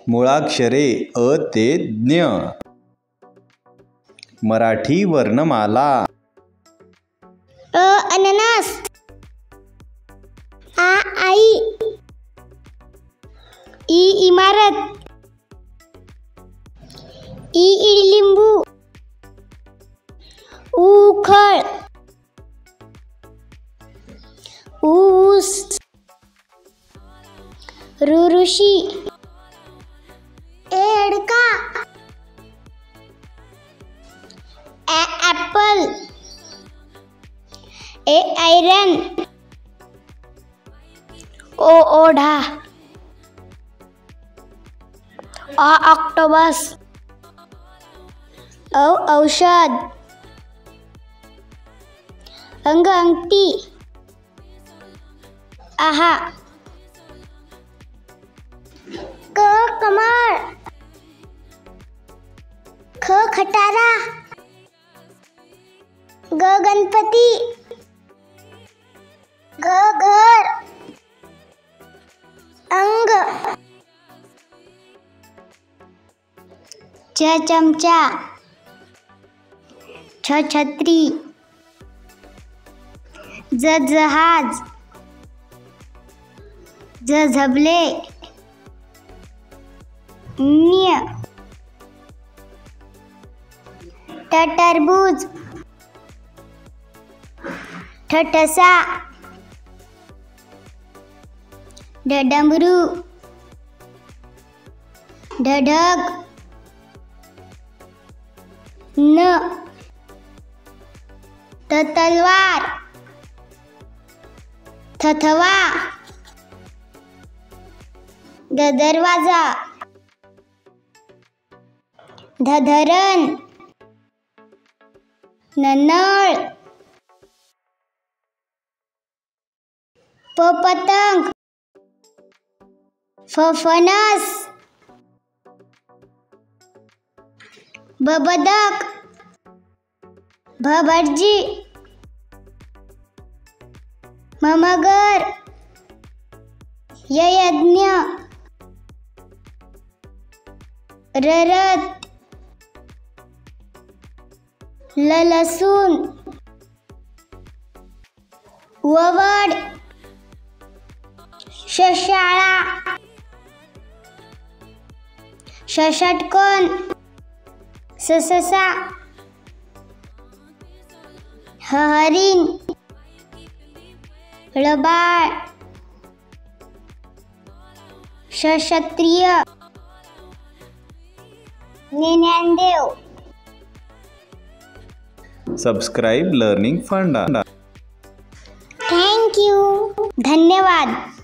मुळाक्षरे अ ते ज्ञ. मराठी वर्णमाला. अ अननस. आ आई. ई इमारत. ई इडलिंबू. ऊ उखळ. ऊस. ऋ ऋषी. ए अडका. ॲपल. ए आयरन. ओ ओढा. ऑक्टोबस. औषध. अंग अंगठी. आहा. क कमळ. ख खटारा. ग गणपती. घ घर. अंग. च चमचा. छ छत्री. ज जहाज. झ झबले. न्य. ट टरबूज. ठ ठसा. ढ डमरू. ढ ढग. न. त तलवार. थ थवा. द दरवाजा. ध धरण. न नळ. प पतंग. फ फणस. ब बदक. भ भटजी. म मगर. य यज्ञ. र रथ. ल लसूण. वड. श शाळा. ष षटकोन. स ससा. ह हरिण. ळ बाळ. श क्षत्रिय. ज्ञानदेव. सबस्क्राईब लर्निंग फंडा. Thank you. धन्यवाद.